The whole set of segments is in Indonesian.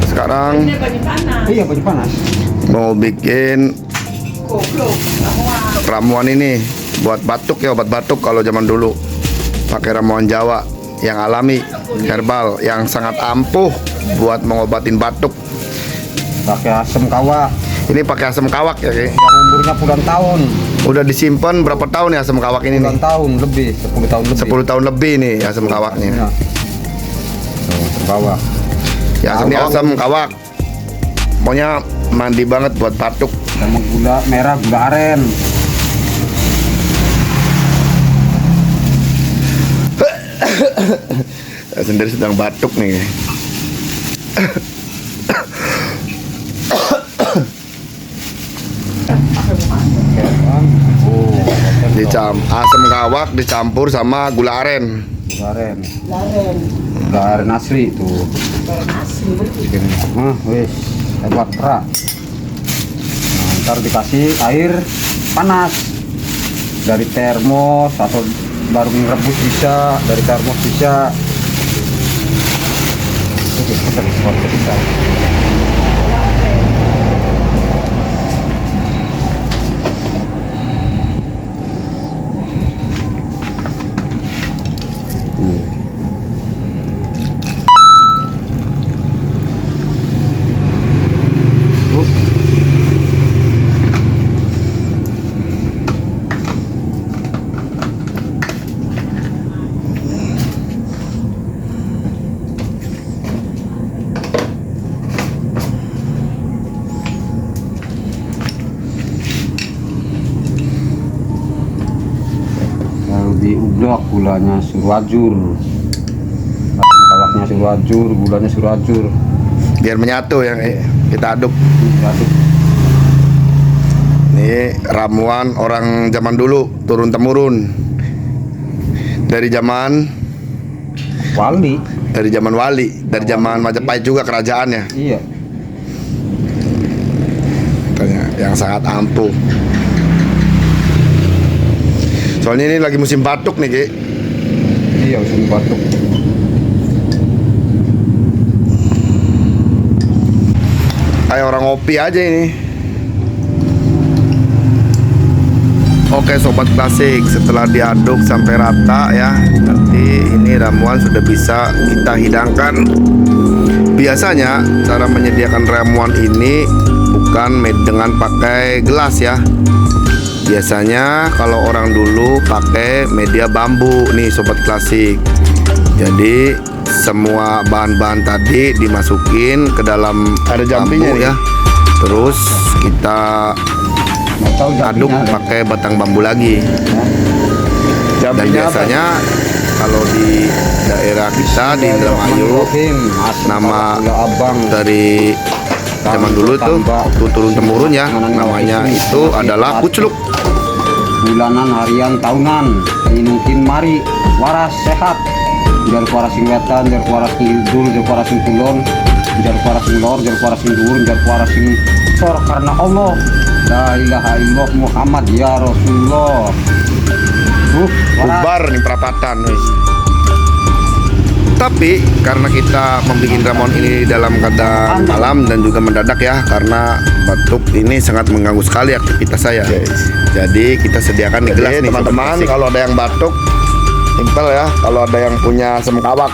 Sekarang Iya, baju panas. mau bikin ramuan ini buat batuk ya, obat batuk kalau zaman dulu. Pakai ramuan Jawa yang alami, herbal, yang sangat ampuh buat mengobatin batuk. Pakai asam kawak Ini pakai asam kawak ya, Ki? yang umurnya puluhan tahun. Udah disimpan berapa tahun ya asam kawak ini nih? Puluhan tahun lebih, 10 tahun lebih. 10 tahun lebih nih asam kawaknya. Ya. Tuh, asam kawak. Ya, ini asam kawak. Pokoknya mandi banget buat batuk. Sama gula merah, gula aren. Saya sendiri sedang batuk nih. Oh, Asam kawak dicampur sama gula aren. gula aren. Gula aren asli tuh. Wis, hebat pra. Nah, ntar dikasih air panas dari termos atau baru rebus bisa, dari termos bisa. Kita bisa. Lalu diublok, gulanya suruh ajur, kawaknya suruh ajur, gulanya suruh ajur. Biar menyatu ya, kita aduk. Aduk. Ini ramuan orang zaman dulu, turun temurun. Dari zaman Wali. dari zaman Majapahit juga kerajaannya. Iya. Katanya yang sangat ampuh. Soalnya ini lagi musim batuk nih, Ki. Iya, musim batuk. Kayak orang ngopi aja ini. Oke sobat klasik, setelah diaduk sampai rata ya, nanti ini ramuan sudah bisa kita hidangkan. Biasanya cara menyediakan ramuan ini bukan dengan pakai gelas ya. Biasanya kalau orang dulu pakai media bambu nih sobat klasik. Jadi semua bahan-bahan tadi dimasukin ke dalam Ada bambu jampinya nih. ya. Terus kita aduk pakai batang bambu lagi. Dan biasanya kalau di daerah kita di Indramayu, nama dari zaman dulu tuh waktu turun temurun ya, namanya itu adalah kucluk. Bulanan, harian, tahunan, mungkin mari waras sehat. Jar waras sing wetan, jar waras sing kidul, jar waras sing kulon, jar waras sing lor, jar waras sing dhuwur, jar waras sing sor karena Allah. La ilaha illallah Muhammad ya Rasulullah. Bubar nih perapatan wis. Tapi karena kita membuat ramuan ini dalam keadaan malam dan juga mendadak ya, karena batuk ini sangat mengganggu sekali aktivitas saya. Jadi kita sediakan di gelas nih teman-teman. Kalau ada yang batuk, simpel ya. Kalau ada yang punya asam kawak,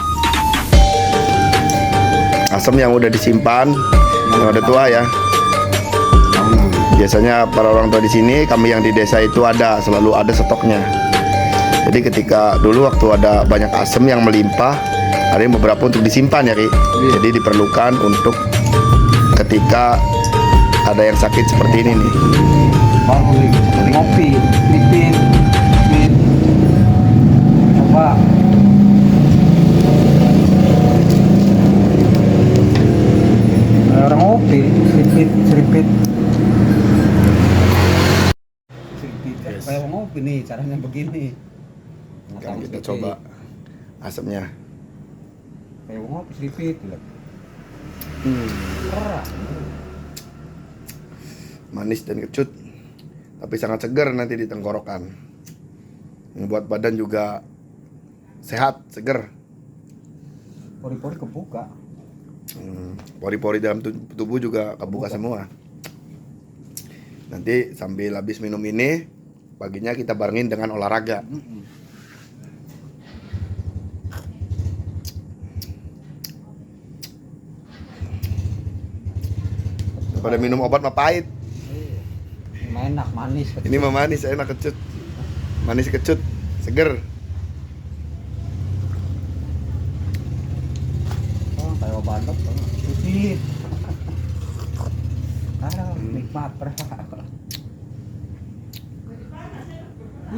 asam yang udah disimpan, yang udah tua ya. Biasanya para orang tua di sini, kami yang di desa itu selalu ada stoknya. Jadi ketika dulu waktu ada banyak asam yang melimpah, ada yang beberapa untuk disimpan ya Ki. Jadi diperlukan untuk ketika ada yang sakit seperti ini nih. Baru ngopi, pipit, coba. Orang ngopi, seripit. Kayak ngopi nih, caranya begini. Sekarang kita coba asamnya. Kayak ngopi seripit. Manis dan kecut, tapi sangat segar nanti di tenggorokan. Membuat badan juga sehat, segar. pori-pori kebuka. Pori-pori dalam tubuh juga kebuka semua. Nanti sambil habis minum ini, paginya kita barengin dengan olahraga. Pada minum obat mah pahit. Enak manis. Ini mah manis, enak kecut. Manis kecut, seger. Oh, kayak balok, putih. Nikmat.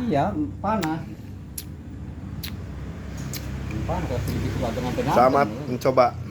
Iya, panas. Panas sedikit dengan tenaga. Selamat mencoba.